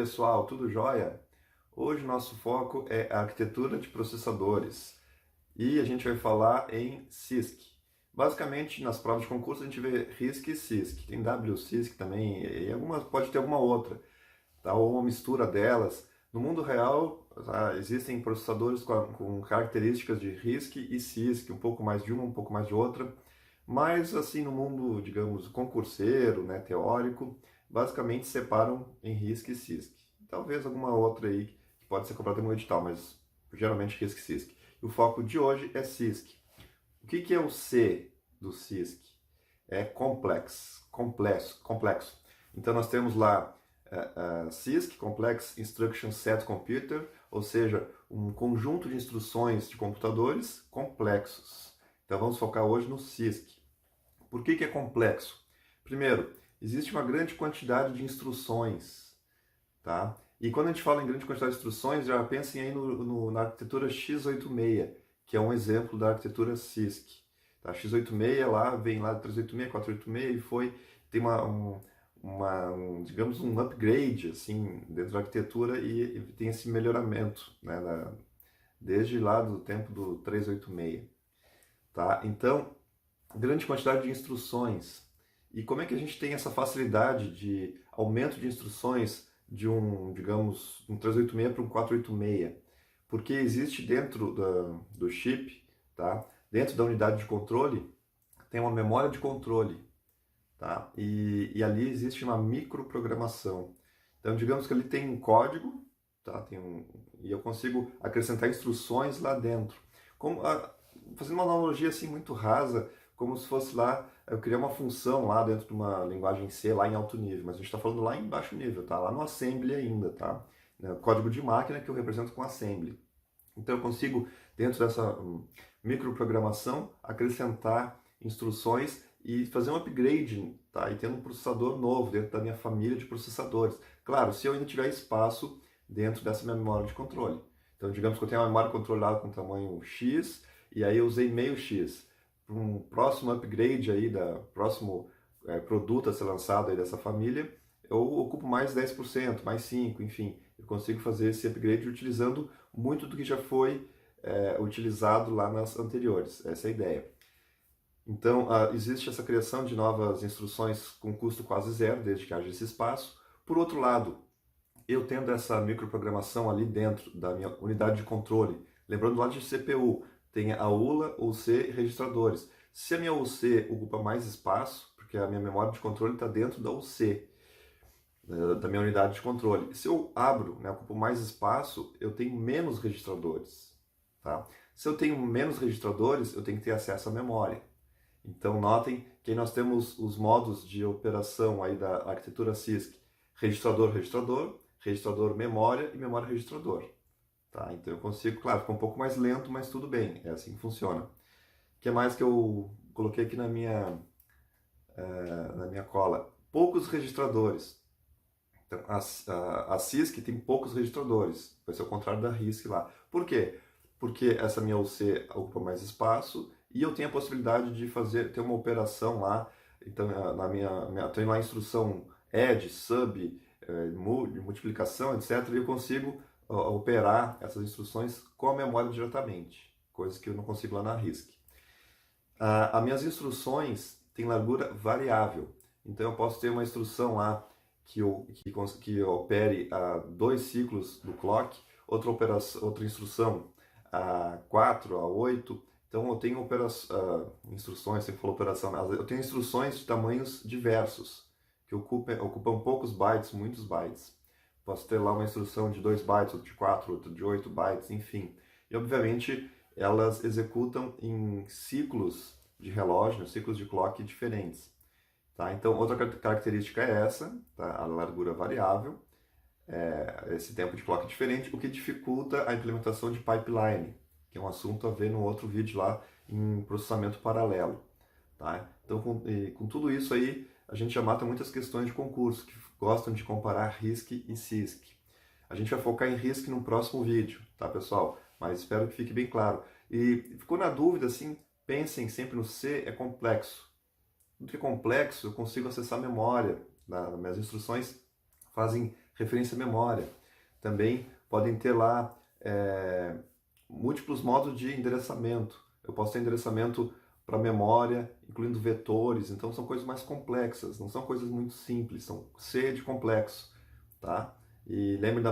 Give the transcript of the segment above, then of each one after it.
pessoal, tudo jóia? Hoje nosso foco é a arquitetura de processadores e a gente vai falar em CISC. Basicamente, nas provas de concurso a gente vê RISC e CISC, tem WCISC também e pode ter alguma outra, tá? Ou uma mistura delas. No mundo real, tá? Existem processadores com características de RISC e CISC, um pouco mais de uma, um pouco mais de outra. Mas, assim, no mundo, digamos, concurseiro, né, teórico, basicamente separam em RISC e CISC. Talvez alguma outra aí que pode ser comprada no edital, mas geralmente RISC e CISC. E o foco de hoje é CISC. O que é o C do CISC? É complexo. Então nós temos lá CISC, Complex Instruction Set Computer, ou seja, um conjunto de instruções de computadores complexos. Então vamos focar hoje no CISC. Por que é complexo? Primeiro, existe uma grande quantidade de instruções, tá? E quando a gente fala em grande quantidade de instruções, já pensem aí na arquitetura x86, que é um exemplo da arquitetura CISC. Tá? x86 lá vem lá de 386, 486 e tem digamos, um upgrade assim, dentro da arquitetura e tem esse melhoramento, né, desde lá do tempo do 386. Tá? Então, grande quantidade de instruções. E como é que a gente tem essa facilidade de aumento de instruções de digamos, um 386 para um 486? Porque existe dentro do chip, tá? Dentro da unidade de controle, tem uma memória de controle, tá? E ali existe uma microprogramação. Então, digamos que ali tem um código, tá? E eu consigo acrescentar instruções lá dentro. Fazendo uma analogia assim muito rasa, como se fosse lá, eu criar uma função lá dentro de uma linguagem C, lá em alto nível, mas a gente está falando lá em baixo nível, tá? Lá no assembly ainda, tá? Código de máquina que eu represento com assembly. Então eu consigo, dentro dessa microprogramação, acrescentar instruções e fazer um upgrade, tá? E tendo um processador novo dentro da minha família de processadores. Claro, se eu ainda tiver espaço dentro dessa minha memória de controle. Então, digamos que eu tenho uma memória controlada com tamanho X, e aí eu usei meio X. Para um próximo upgrade aí, próximo produto a ser lançado aí dessa família, eu ocupo mais 10%, mais 5%, enfim. Eu consigo fazer esse upgrade utilizando muito do que já foi utilizado lá nas anteriores. Essa é a ideia. Então, existe essa criação de novas instruções com custo quase zero, desde que haja esse espaço. Por outro lado, eu tendo essa microprogramação ali dentro da minha unidade de controle, lembrando lá de CPU, tem a ULA, UC e registradores. Se a minha UC ocupa mais espaço, porque a minha memória de controle está dentro da UC, da minha unidade de controle. Se eu abro, né, ocupo mais espaço, eu tenho menos registradores. Tá? Se eu tenho menos registradores, eu tenho que ter acesso à memória. Então notem que nós temos os modos de operação aí da arquitetura CISC: registrador, registrador memória e memória registrador. Tá? Então eu consigo, claro, fica um pouco mais lento, mas tudo bem, é assim que funciona. O que mais que eu coloquei aqui na minha cola? Poucos registradores. Então, a CISC tem poucos registradores, vai ser o contrário da RISC lá. Por quê? Porque essa minha UC ocupa mais espaço e eu tenho a possibilidade de ter uma operação lá. Então, tenho lá a instrução add, sub, multiplicação, etc. E eu consigo operar essas instruções com a memória diretamente, coisas que eu não consigo lá na RISC. As minhas instruções têm largura variável. Então, eu posso ter uma instrução lá que opere a 2 ciclos do clock, outra instrução a 4, a 8. Então eu tenho instruções, você falou operação, eu tenho instruções de tamanhos diversos, que ocupam poucos bytes, muitos bytes. Posso ter lá uma instrução de 2 bytes, outra de 4, outra de 8 bytes, enfim. E obviamente elas executam em ciclos de relógio, ciclos de clock diferentes. Tá? Então, outra característica é essa, tá? A largura variável, esse tempo de clock diferente, o que dificulta a implementação de pipeline, que é um assunto a ver no outro vídeo lá em processamento paralelo. Tá? Então, com tudo isso aí, a gente já mata muitas questões de concurso, que gostam de comparar RISC e CISC. A gente vai focar em RISC no próximo vídeo, tá, pessoal? Mas espero que fique bem claro. E ficou na dúvida, assim, pensem sempre no C, é complexo. Tudo que é complexo, eu consigo acessar a memória. Minhas instruções fazem referência à memória. Também podem ter lá múltiplos modos de endereçamento. Eu posso ter endereçamento para memória, incluindo vetores, então são coisas mais complexas, não são coisas muito simples, são C de complexo, tá? E lembre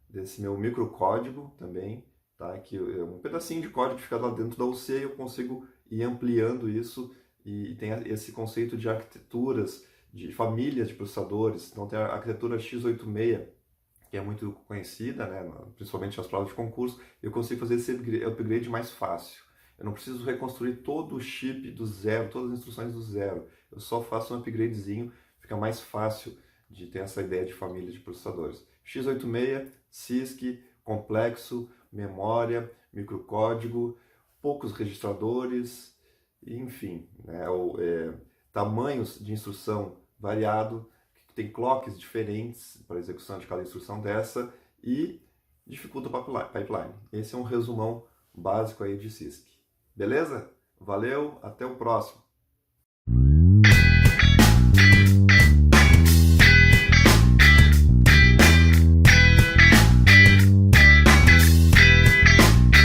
desse meu microcódigo também, tá? Que é um pedacinho de código que fica lá dentro da UC e eu consigo ir ampliando isso e tem esse conceito de arquiteturas, de famílias de processadores. Então tem a arquitetura x86, que é muito conhecida, né? Principalmente nas provas de concurso, eu consigo fazer esse upgrade mais fácil. Eu não preciso reconstruir todo o chip do zero, todas as instruções do zero. Eu só faço um upgradezinho, fica mais fácil de ter essa ideia de família de processadores. x86, CISC, complexo, memória, microcódigo, poucos registradores, enfim, né? Tamanhos de instrução variado, tem clocks diferentes para a execução de cada instrução dessa e dificulta o pipeline. Esse é um resumão básico aí de CISC. Beleza? Valeu, até o próximo.